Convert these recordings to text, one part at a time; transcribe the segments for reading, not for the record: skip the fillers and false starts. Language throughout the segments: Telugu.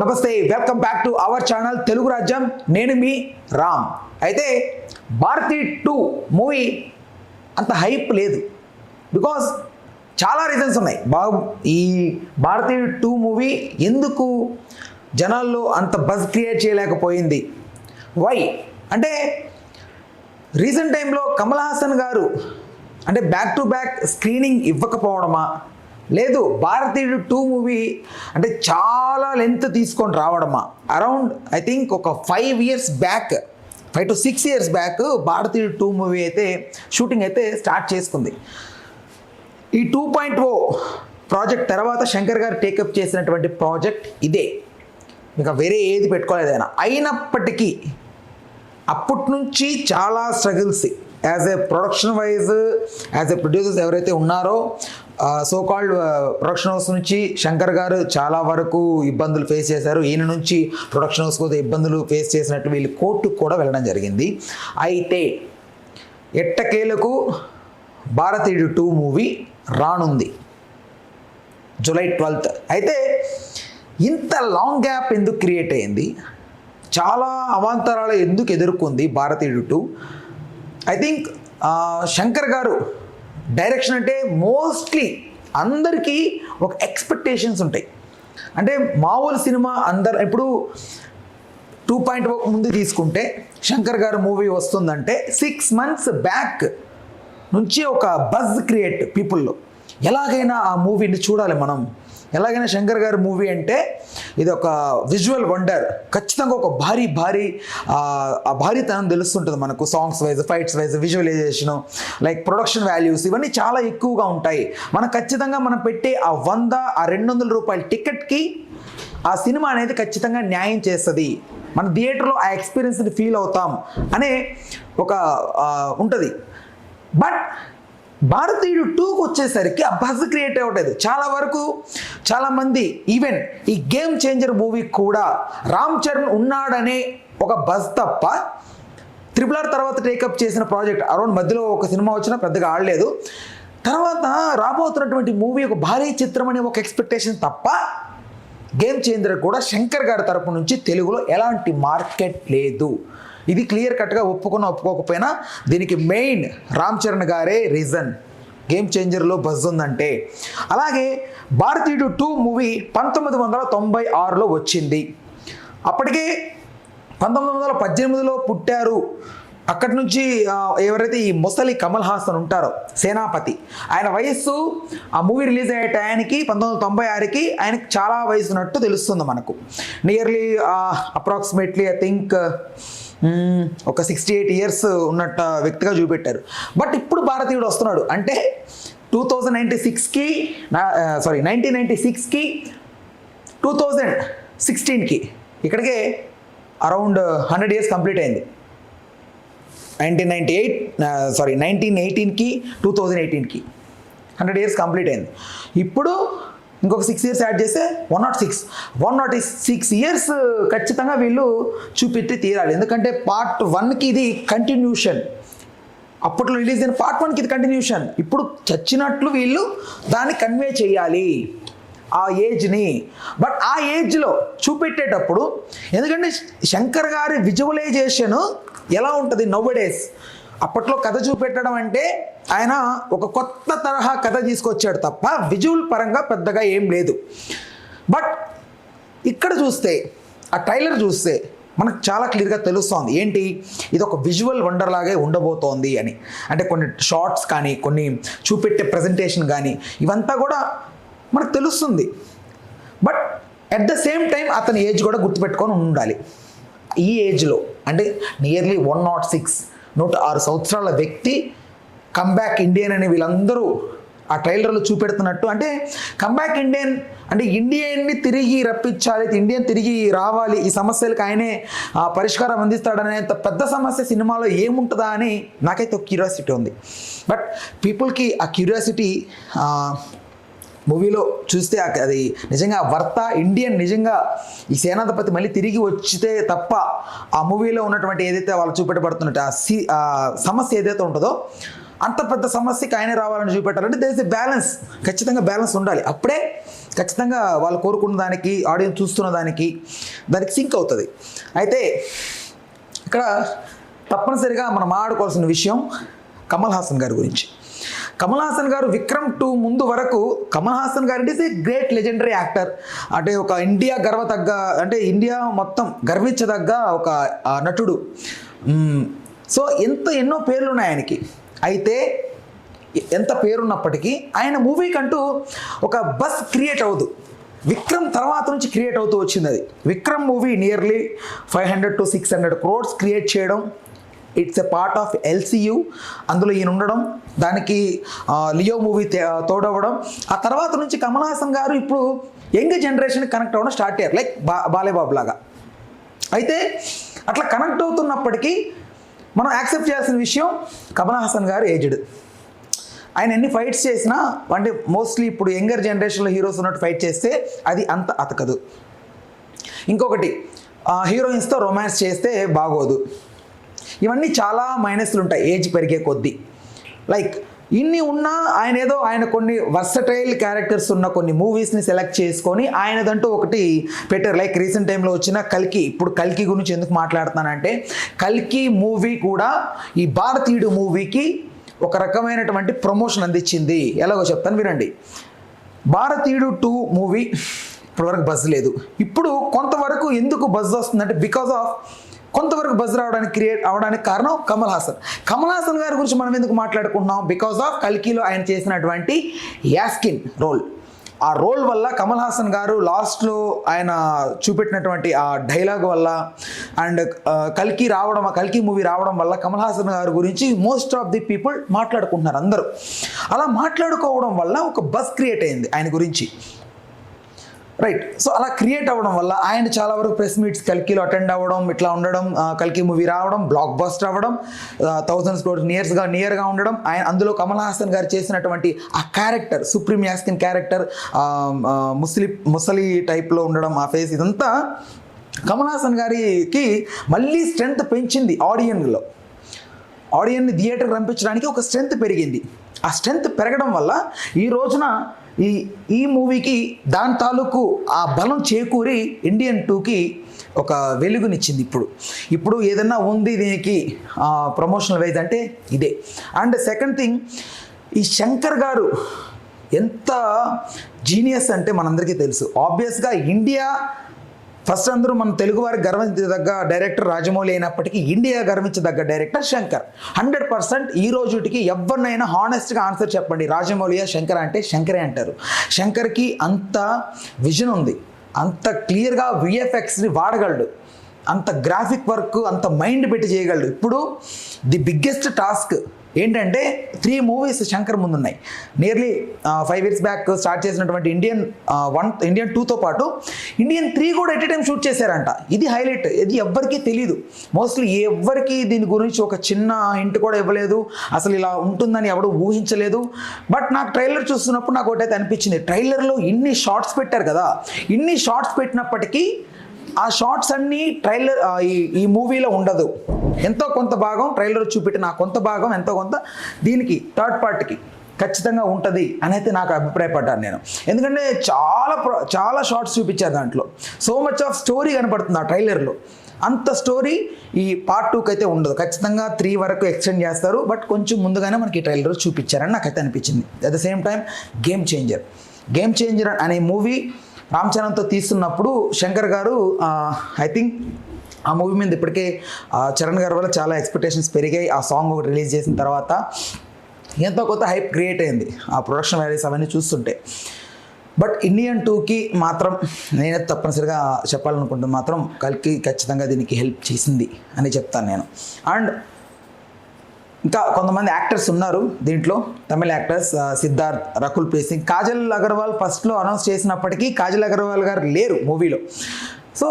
నమస్తే, welcome back to our channel Telugu Rajyam. నేను మీ రామ్. అయితే భారతి 2 మూవీ అంత హైప్ లేదు. బికాస్ చాలా రీజన్స్ ఉన్నాయి. ఈ భారతి 2 మూవీ ఎందుకు జనాల్లో అంత బజ్ క్రియేట్ చేయలేకపోయింది? వై అంటే రీసెంట్ టైంలో కమల్ హాసన్ గారు అంటే బ్యాక్ టు బ్యాక్ స్క్రీనింగ్ ఇవ్వకపోవడమా, లేదు భారతి 2 మూవీ అంటే చాలా లెంత్ తీసుకొని రావడమా? అరౌండ్ ఐ థింక్ ఒక 5 years back, 5 to 6 years back భారతి 2 మూవీ అయితే షూటింగ్ అయితే స్టార్ట్ చేసుకుంది. ఈ 2.0 ప్రాజెక్ట్ తర్వాత శంకర్ గారు టేకప్ చేసినటువంటి ప్రాజెక్ట్ ఇదే, ఇంకా వేరే ఏది పెట్టుకోలేదు ఆయన. అయినప్పటికీ అప్పటి నుంచి చాలా struggles as a production wise, as a producers ఎవరైతే ఉన్నారో సో కాల్డ్ ప్రొడక్షన్ హౌస్ నుంచి శంకర్ గారు చాలా వరకు ఇబ్బందులు ఫేస్ చేశారు. ఈయన నుంచి ప్రొడక్షన్ హౌస్ కోసం ఇబ్బందులు ఫేస్ చేసినట్టు వీళ్ళు కోర్టుకు కూడా వెళ్ళడం జరిగింది. అయితే ఎట్టకేలకు భారతి 2 మూవీ రానుంది July 12th. అయితే ఇంత లాంగ్ గ్యాప్ ఎందుకు క్రియేట్ అయింది? చాలా అవాంతరాలు ఎందుకు ఎదుర్కొంది భారతి 2? ఐ థింక్ శంకర్ గారు డైరెక్షన్ అంటే మోస్ట్లీ అందరికీ ఒక ఎక్స్పెక్టేషన్స్ ఉంటాయి. అంటే మామూలు సినిమా అందరు ఇప్పుడు 2.0 ముందు తీసుకుంటే శంకర్ గారు మూవీ వస్తుందంటే 6 months బ్యాక్ నుంచి ఒక బజ్ క్రియేట్ పీపుల్లో. ఎలాగైనా ఆ మూవీని చూడాలి మనం, ఎలాగైనా శంకర్ గారి మూవీ అంటే ఇది ఒక విజువల్ వండర్, ఖచ్చితంగా ఒక ఆ భారీతనం తెలుస్తుంటుంది మనకు. Songs wise, fights wise, visualisation, like production values ఇవన్నీ చాలా ఎక్కువగా ఉంటాయి. మనం ఖచ్చితంగా మనం పెట్టే ఆ 100 ఆ 200 రూపాయల టికెట్కి ఆ సినిమా అనేది ఖచ్చితంగా న్యాయం చేస్తుంది. మన థియేటర్లో ఆ ఎక్స్పీరియన్స్ని ఫీల్ అవుతాం అనే ఒక ఉంటుంది. బట్ భారతి 2కి వచ్చేసరికి ఆ బజ్ క్రియేట్ అవ్వట్లేదు. చాలా వరకు చాలామంది ఈవెన్ ఈ గేమ్ చేంజర్ మూవీ కూడా రామ్ చరణ్ ఉన్నాడనే ఒక బజ్ తప్ప, RRR తర్వాత టేకప్ చేసిన ప్రాజెక్ట్ అరౌండ్ మధ్యలో ఒక సినిమా వచ్చినా పెద్దగా ఆడలేదు. తర్వాత రాబోతున్నటువంటి మూవీ ఒక భారీ చిత్రం అనే ఒక ఎక్స్పెక్టేషన్ తప్ప గేమ్ చేంజర్ కూడా శంకర్ గారి తరపు నుంచి తెలుగులో ఎలాంటి మార్కెట్ లేదు. ఇది క్లియర్ కట్గా ఒప్పుకోకపోయినా దీనికి మెయిన్ రామ్ చరణ్ గారే రీజన్. గేమ్ చేంజర్లో బజ్ ఉందంటే. అలాగే భారతి 2 మూవీ 1996లో వచ్చింది. అప్పటికే 1918లో పుట్టారు. అక్కడి నుంచి ఎవరైతే ఈ ముసలి కమల్ హాసన్ ఉంటారో సేనాపతి, ఆయన వయస్సు ఆ మూవీ రిలీజ్ అయ్యే టయానికి 1996కి ఆయనకి చాలా వయసు ఉన్నట్టు తెలుస్తుంది మనకు. నియర్లీ అప్రాక్సిమేట్లీ ఐ థింక్ ఒక 68 years ఉన్నట్టు వ్యక్తిగా చూపెట్టారు. బట్ ఇప్పుడు భారతీయుడు వస్తున్నాడు అంటే 1996కి 2016కి ఇక్కడికే అరౌండ్ 100 years కంప్లీట్ అయింది. 1918కి 2018కి 100 years కంప్లీట్ అయింది. ఇప్పుడు ఇంకొక 6 years యాడ్ చేస్తే 106 years ఖచ్చితంగా వీళ్ళు చూపెట్టి తీరాలి. ఎందుకంటే పార్ట్ 1కి ఇది కంటిన్యూషన్, అప్పట్లో రిలీజ్ అయిన పార్ట్ 1కి ఇది కంటిన్యూషన్. ఇప్పుడు చచ్చినట్లు వీళ్ళు దాన్ని కన్వే చేయాలి ఆ ఏజ్ని. బట్ ఆ ఏజ్లో చూపెట్టేటప్పుడు, ఎందుకంటే శంకర్ గారి విజువలైజేషన్ ఎలా ఉంటుంది నౌడేస్, అప్పట్లో కథ చూపెట్టడం అంటే ఆయన ఒక కొత్త తరహా కథ తీసుకొచ్చాడు తప్ప విజువల్ పరంగా పెద్దగా ఏం లేదు. బట్ ఇక్కడ చూస్తే ఆ ట్రైలర్ చూస్తే మనకు చాలా క్లియర్గా తెలుస్తోంది ఏంటి, ఇది ఒక విజువల్ వండర్ లాగే ఉండబోతోంది అని. అంటే కొన్ని షార్ట్స్ కానీ, కొన్ని చూపెట్టే ప్రజెంటేషన్ కానీ ఇవంతా కూడా మనకు తెలుస్తుంది. But at the same time అతని ఏజ్ కూడా గుర్తుపెట్టుకొని ఉండాలి. ఈ ఏజ్లో అంటే నియర్లీ 106 సంవత్సరాల వ్యక్తి కమ్బ్యాక్ ఇండియన్ అని వీళ్ళందరూ ఆ ట్రైలర్లో చూపెడుతున్నట్టు. అంటే కమ్బ్యాక్ ఇండియన్ అంటే ఇండియన్ని తిరిగి రప్పించాలి, ఇండియన్ తిరిగి రావాలి, ఈ సమస్యలకు ఆయనే పరిష్కారం అందిస్తాడనేంత పెద్ద సమస్య సినిమాలో ఏముంటుందా అని నాకైతే ఒక క్యూరియాసిటీ ఉంది. బట్ పీపుల్కి ఆ క్యూరియాసిటీ మూవీలో చూస్తే అది నిజంగా వర్త, ఇండియన్ నిజంగా ఈ సేనాధిపతి మళ్ళీ తిరిగి వచ్చితే తప్ప ఆ మూవీలో ఉన్నటువంటి ఏదైతే వాళ్ళు చూపెట్టబడుతున్నట్టు ఆ సమస్య ఏదైతే ఉంటుందో అంత పెద్ద సమస్యకి ఆయన రావాలని చూపెట్టాలంటే దేర్ ఇస్ ఎ బ్యాలెన్స్, ఖచ్చితంగా బ్యాలెన్స్ ఉండాలి. అప్పుడే ఖచ్చితంగా వాళ్ళు కోరుకున్న దానికి, ఆడియన్స్ చూస్తున్న దానికి సింక్ అవుతుంది. అయితే ఇక్కడ తప్పనిసరిగా మనం మాట్లాడుకోవాల్సిన విషయం కమల్ హాసన్ గారి గురించి. కమల్ హాసన్ గారు విక్రమ్ 2 ముందు వరకు కమల్ హాసన్ గారు is a great legendary actor. అంటే ఒక ఇండియా మొత్తం గర్వించదగ్గ ఒక నటుడు. సో ఎన్నో పేర్లు ఉన్నాయి ఆయనకి. అయితే ఎంత పేరున్నప్పటికీ ఆయన మూవీకంటూ ఒక బస్ క్రియేట్ అవ్వదు. విక్రమ్ తర్వాత నుంచి క్రియేట్ అవుతూ వచ్చింది అది. Vikram movie nearly 500 to 600 crores create చేయడం, it's a part of LCU. అందులో ఈయన ఉండడం, దానికి లియో మూవీ తోడవడం, ఆ తర్వాత నుంచి కమల్ హాసన్ గారు ఇప్పుడు యంగ్ జనరేషన్కి కనెక్ట్ అవ్వడం స్టార్ట్ అయ్యారు, లైక్ బాలేబాబు లాగా. అయితే అట్లా కనెక్ట్ అవుతున్నప్పటికీ మనం యాక్సెప్ట్ చేయాల్సిన విషయం, కమల్ హాసన్ గారు ఏజ్డ్. ఆయన ఎన్ని ఫైట్స్ చేసినా, అంటే మోస్ట్లీ ఇప్పుడు యంగర్ జనరేషన్లో హీరోస్ ఉన్నట్టు ఫైట్ చేస్తే అది అంత అతకదు. ఇంకొకటి, హీరోయిన్స్తో రొమాన్స్ చేస్తే బాగోదు. ఇవన్నీ చాలా మైనస్లు ఉంటాయి ఏజ్ పెరిగే కొద్దీ. లైక్ ఇన్ని ఉన్నా ఆయన కొన్ని వర్సటైల్ క్యారెక్టర్స్ ఉన్న కొన్ని మూవీస్ని సెలెక్ట్ చేసుకొని ఆయనదంటూ ఒకటి పెట్టారు. లైక్ రీసెంట్ టైంలో వచ్చిన కల్కి. ఇప్పుడు కల్కి గురించి ఎందుకు మాట్లాడుతున్నానంటే, కల్కి మూవీ కూడా ఈ భారతీయుడు మూవీకి ఒక రకమైనటువంటి ప్రమోషన్ అందించింది. ఎలాగో చెప్తాను వినండి. భారతీయుడు 2 మూవీ ఇప్పటివరకు బజ్ లేదు. ఇప్పుడు కొంతవరకు ఎందుకు బజ్ వస్తుందంటే, బికాజ్ ఆఫ్ కొంతవరకు బజ్ అవడానికి కారణం కమల్ హాసన్ గారి గురించి మనం ఎందుకు మాట్లాడుకుంటున్నాం? బికాజ్ ఆఫ్ కల్కిలో ఆయన చేసినటువంటి యాస్కిన్ రోల్. ఆ రోల్ వల్ల కమల్ హాసన్ గారు లాస్ట్లో ఆయన చూపెట్టినటువంటి ఆ డైలాగ్ వల్ల అండ్ కల్కి మూవీ రావడం వల్ల కమల్ హాసన్ గారి గురించి మోస్ట్ ఆఫ్ ది పీపుల్ మాట్లాడుకుంటున్నారు అందరూ. అలా మాట్లాడుకోవడం వల్ల ఒక బజ్ క్రియేట్ అయింది ఆయన గురించి, రైట్. సో అలా క్రియేట్ అవ్వడం వల్ల ఆయన చాలా వరకు ప్రెస్ మీట్స్ కల్కిలో అటెండ్ అవ్వడం, ఇట్లా ఉండడం, కల్కి మూవీ రావడం, బ్లాక్ బస్టర్ అవ్వడం, 1000 crores నియర్గా ఉండడం. ఆయన అందులో కమల్ హాసన్ గారు చేసినటువంటి ఆ క్యారెక్టర్, సుప్రీం యాస్కిన్ క్యారెక్టర్, ముసలి టైప్లో ఉండడం, ఆ ఫేస్, ఇదంతా కమల్ హాసన్ గారికి మళ్ళీ స్ట్రెంగ్త్ పెంచింది. ఆడియన్ని థియేటర్కి పంపించడానికి ఒక స్ట్రెంగ్త్ పెరిగింది. ఆ స్ట్రెంగ్త్ పెరగడం వల్ల ఈ రోజున ఈ మూవీకి దాని తాలూకు ఆ బలం చేకూరి ఇండియన్ 2కి ఒక వెలుగునిచ్చింది. ఇప్పుడు ఏదన్నా ఉంది దీనికి ప్రమోషనల్ వైజ్ అంటే ఇదే. అండ్ సెకండ్ థింగ్, ఈ శంకర్ గారు ఎంత జీనియస్ అంటే మనందరికీ తెలుసు. ఆబ్వియస్గా ఇండియా ఫస్ట్ అందరూ మన తెలుగు వారికి గర్వించదగ్గ డైరెక్టర్ రాజమౌళి అయినప్పటికీ ఇండియా గర్వించదగ్గ డైరెక్టర్ శంకర్. 100% ఈ రోజుటికి ఎవరినైనా హానెస్ట్గా ఆన్సర్ చెప్పండి, రాజమౌళియా శంకర్ అంటే శంకరే అంటారు. శంకర్కి అంత విజన్ ఉంది, అంత క్లియర్గా విఎఫ్ఎక్స్ని వాడగలడు, అంత గ్రాఫిక్ వర్క్, అంత మైండ్ పెట్టి చేయగలడు. ఇప్పుడు ది బిగ్గెస్ట్ టాస్క్ ఏంటంటే 3 movies శంకర్ ముందున్నాయి. నియర్లీ 5 years బ్యాక్ స్టార్ట్ చేసినటువంటి ఇండియన్ 2తో పాటు ఇండియన్ 3 కూడా ఎట్ ఏ టైం షూట్ చేశారంట. ఇది హైలైట్. ఇది ఎవ్వరికీ తెలియదు. మోస్ట్లీ ఎవ్వరికి దీని గురించి ఒక చిన్న హింట్ కూడా ఇవ్వలేదు. అసలు ఇలా ఉంటుందని ఎవడు ఊహించలేదు. బట్ నాకు ట్రైలర్ చూస్తున్నప్పుడు నాకు ఒకటైతే అనిపించింది, ట్రైలర్లో ఇన్ని షార్ట్స్ పెట్టారు కదా, ఇన్ని షార్ట్స్ పెట్టినప్పటికీ ఆ షార్ట్స్ అన్నీ ఈ మూవీలో ఉండదు. ఎంతో కొంత భాగం ట్రైలర్ చూపెట్టిన కొంత భాగం ఎంతో కొంత దీనికి థర్డ్ పార్ట్కి ఖచ్చితంగా ఉంటుంది అని అయితే నాకు అభిప్రాయపడ్డాను నేను. ఎందుకంటే చాలా షార్ట్స్ చూపించారు దాంట్లో. సో మచ్ ఆఫ్ స్టోరీ కనపడుతుంది ఆ ట్రైలర్లో. అంత స్టోరీ ఈ పార్ట్ 2కి అయితే ఉండదు. ఖచ్చితంగా 3 వరకు ఎక్స్టెండ్ చేస్తారు. బట్ కొంచెం ముందుగానే మనకి ఈ ట్రైలర్ చూపించారని నాకైతే అనిపించింది. At the same time game changer అనే మూవీ రామ్ చరణ్తో తీస్తున్నప్పుడు శంకర్ గారు ఐ థింక్ ఆ మూవీ మీద ఇప్పటికే చరణ్ గారి వల్ల చాలా ఎక్స్పెక్టేషన్స్ పెరిగాయి. ఆ సాంగ్ ఒకటి రిలీజ్ చేసిన తర్వాత ఎంతో కొత్త హైప్ క్రియేట్ అయింది ఆ ప్రొడక్షన్ వాల్యూస్ అవన్నీ చూస్తుంటే. బట్ ఇండియన్ 2కి మాత్రం నేనే తప్పనిసరిగా చెప్పాలనుకుంటే మాత్రం కల్కి ఖచ్చితంగా దీనికి హెల్ప్ చేసింది అని చెప్తాను నేను. అండ్ ఇంకా కొంతమంది యాక్టర్స్ ఉన్నారు దీంట్లో, తమిళ యాక్టర్స్, సిద్ధార్థ్, రకుల్ ప్రీత్ సింగ్, కాజల్ అగర్వాల్ ఫస్ట్లో అనౌన్స్ చేసినప్పటికీ కాజల్ అగర్వాల్ గారు లేరు మూవీలో. సో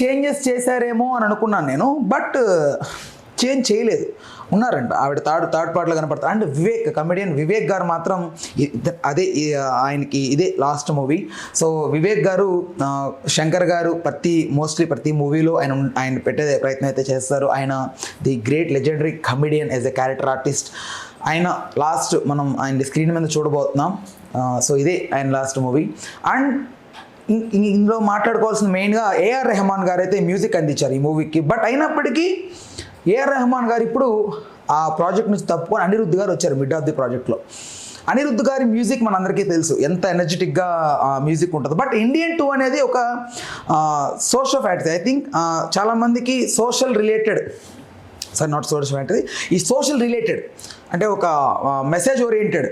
చేంజెస్ చేశారేమో అని అనుకున్నాను నేను. బట్ చేంజ్ చేయలేదు, ఉన్నారంట. ఆవిడ థర్డ్ పార్ట్లో కనపడతారు. అండ్ కమెడియన్ వివేక్ గారు మాత్రం ఆయనకి ఇదే లాస్ట్ మూవీ. సో వివేక్ గారు, శంకర్ గారు మోస్ట్లీ ప్రతి మూవీలో ఆయన పెట్టే ప్రయత్నం అయితే చేస్తారు. ఆయన the great legendary comedian as a character artist. ఆయన లాస్ట్ మనం ఆయన స్క్రీన్ మీద చూడబోతున్నాం. సో ఇదే ఆయన లాస్ట్ మూవీ. అండ్ ఇందులో మాట్లాడుకోవాల్సిన మెయిన్గా ఏఆర్ రెహమాన్ గారు అయితే మ్యూజిక్ అందించారు ఈ మూవీకి. బట్ అయినప్పటికీ ఏఆర్ రెహమాన్ గారు ఇప్పుడు ఆ ప్రాజెక్ట్ నుంచి తప్పుకొని అనిరుద్ధ్ గారు వచ్చారు మిడ్ ఆఫ్ ది ప్రాజెక్ట్లో. అనిరుద్ధ్ గారి మ్యూజిక్ మనందరికీ తెలుసు ఎంత ఎనర్జెటిక్గా మ్యూజిక్ ఉంటుంది. బట్ ఇండియన్ 2 అనేది ఒక source of act. I think చాలామందికి social related, not social factory, ఈ సోషల్ రిలేటెడ్ అంటే ఒక మెసేజ్ ఓరియంటెడ్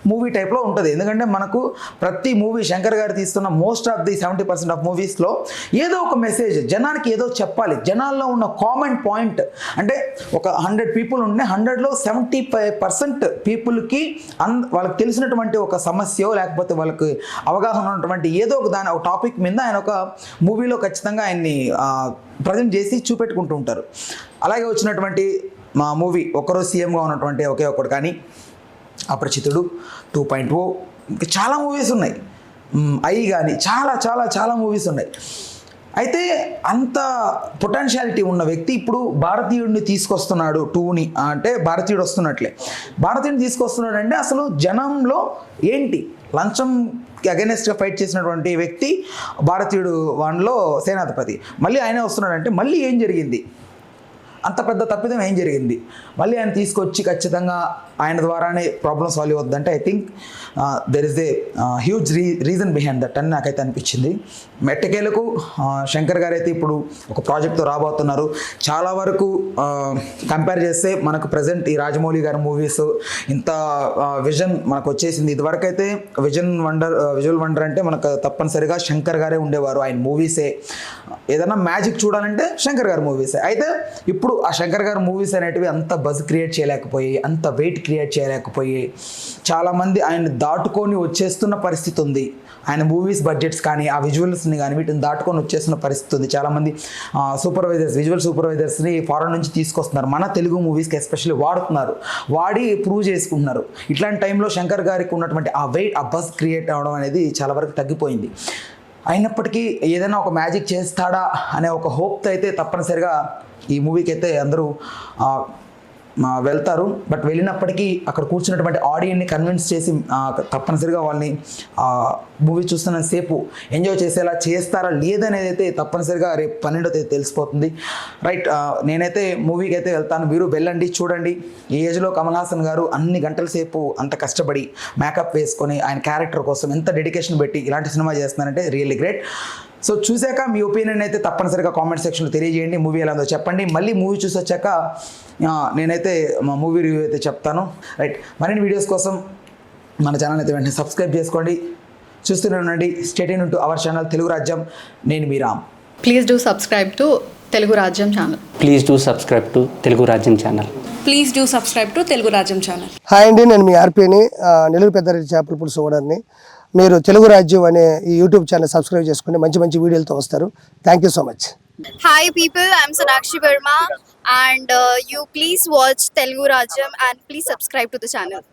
మూవీ టైప్లో ఉంటుంది. ఎందుకంటే మనకు ప్రతి మూవీ శంకర్ గారు తీస్తున్న మోస్ట్ ఆఫ్ ది 70% ఆఫ్ మూవీస్లో ఏదో ఒక మెసేజ్ జనానికి ఏదో చెప్పాలి. జనాల్లో ఉన్న కామన్ పాయింట్ అంటే ఒక 100 పీపుల్ ఉంటే 100లో 75% పీపుల్కి వాళ్ళకి తెలిసినటువంటి ఒక సమస్య లేకపోతే వాళ్ళకి అవగాహన ఉన్నటువంటి ఏదో ఒక ఒక టాపిక్ మీద ఆయన ఒక మూవీలో ఖచ్చితంగా ఆయన్ని ప్రజెంట్ చేసి చూపెట్టుకుంటూ ఉంటారు. అలాగే వచ్చినటువంటి మా మూవీ ఒక్కరోజు సీఎంగా ఉన్నటువంటి ఒకే ఒక్కడు కానీ, అపరిచితుడు 2.0, ఇంకా చాలా మూవీస్ ఉన్నాయి. కానీ చాలా చాలా చాలా మూవీస్ ఉన్నాయి. అయితే అంత పొటెన్షియాలిటీ ఉన్న వ్యక్తి ఇప్పుడు భారతీయుడిని తీసుకొస్తున్నాడు 2ని అంటే భారతీయుడు వస్తున్నట్లే. భారతీయుడిని తీసుకొస్తున్నాడు అంటే అసలు జనంలో ఏంటి లంచం అగెనెస్ట్గా ఫైట్ చేసినటువంటి వ్యక్తి భారతీయుడు వన్లో సేనాధిపతి. మళ్ళీ ఆయనే వస్తున్నాడంటే మళ్ళీ ఏం జరిగింది, అంత పెద్ద తప్పిదం ఏం జరిగింది, మళ్ళీ ఆయన తీసుకొచ్చి ఖచ్చితంగా ఆయన ద్వారానే ప్రాబ్లమ్ సాల్వ్ అవుద్దంటే I think there is a huge reason behind that అని నాకైతే అనిపించింది. మెట్టకేలకు శంకర్ గారు అయితే ఇప్పుడు ఒక ప్రాజెక్ట్తో రాబోతున్నారు. చాలా వరకు కంపేర్ చేస్తే మనకు ప్రజెంట్ ఈ రాజమౌళి గారి మూవీస్ ఇంత విజన్ మనకు వచ్చేసింది. ఇదివరకు అయితే విజువల్ వండర్ అంటే మనకు తప్పనిసరిగా శంకర్ గారే ఉండేవారు. ఆయన మూవీసే ఏదైనా మ్యాజిక్ చూడాలంటే శంకర్ గారి మూవీసే. అయితే ఇప్పుడు ఆ శంకర్ గారి మూవీస్ అనేటివి అంత బజ్ క్రియేట్ చేయలేకపోయి, అంత వెయిట్ క్రియేట్ చేయలేకపోయి, చాలామంది ఆయన దాటుకొని వచ్చేస్తున్న పరిస్థితి ఉంది. ఆయన మూవీస్ బడ్జెట్స్ కానీ ఆ విజువల్స్ని కానీ వీటిని దాటుకొని వచ్చేస్తున్న పరిస్థితి ఉంది. చాలామంది విజువల్ సూపర్వైజర్స్ని ఫారెన్ నుంచి తీసుకొస్తున్నారు, మన తెలుగు మూవీస్కి ఎస్పెషల్లీ వాడి ప్రూవ్ చేసుకుంటున్నారు. ఇట్లాంటి టైంలో శంకర్ గారికి ఉన్నటువంటి ఆ వెయిట్, ఆ బజ్ క్రియేట్ అవ్వడం అనేది చాలా వరకు తగ్గిపోయింది. అయినప్పటికీ ఏదైనా ఒక మ్యాజిక్ చేస్తాడా అనే ఒక హోప్తో అయితే తప్పనిసరిగా ఈ మూవీకి అయితే అందరూ వెళ్తారు. బట్ వెళ్ళినప్పటికీ అక్కడ కూర్చున్నటువంటి ఆడియన్ని కన్విన్స్ చేసి తప్పనిసరిగా వాళ్ళని మూవీ చూస్తున్న సేపు ఎంజాయ్ చేసేలా చేస్తారా లేదనేది అయితే తప్పనిసరిగా రేపు 12వ తేదీ తెలిసిపోతుంది. రైట్, నేనైతే మూవీకి అయితే వెళ్తాను, మీరు వెళ్ళండి, చూడండి. ఈ ఏజ్లో కమల్ హాసన్ గారు అన్ని గంటల సేపు అంత కష్టపడి మేకప్ వేసుకొని ఆయన క్యారెక్టర్ కోసం ఎంత డెడికేషన్ పెట్టి ఇలాంటి సినిమా చేస్తున్నారంటే రియల్లీ గ్రేట్. సో చూశాక మీ ఒపీనియన్ అయితే తప్పనిసరిగా కామెంట్ సెక్షన్లో తెలియజేయండి. మూవీ ఎలా ఉందో చెప్పండి. మళ్ళీ మూవీ చూసి వచ్చాక నేనైతే మా మూవీ రివ్యూ అయితే చెప్తాను. రైట్, మరిన్ని వీడియోస్ కోసం మన ఛానల్ అయితే వెంటనే సబ్స్క్రైబ్ చేసుకోండి. చూస్తూనే ఉండండి. Stay tuned to our channel Telugu Rajyam. నేను మీ Ram. Please do subscribe to Telugu Rajyam channel. Please do subscribe to Telugu Rajyam channel. Please do subscribe to Telugu Rajyam channel. Hi అండి, నేను మీ ఆర్పీని, నెల్లూరు పెద్దారెడ్డి చేపల పులుసు ఓనర్ని. మీరు తెలుగు రాజ్యం అనే ఈ యూట్యూబ్ ఛానల్ సబ్స్క్రైబ్ చేసుకుని మంచి మంచి వీడియోలతో వస్తారు. Thank you so much. Hi people, I'm Sonakshi Verma and you please watch Telugu Rajam and please subscribe to the channel.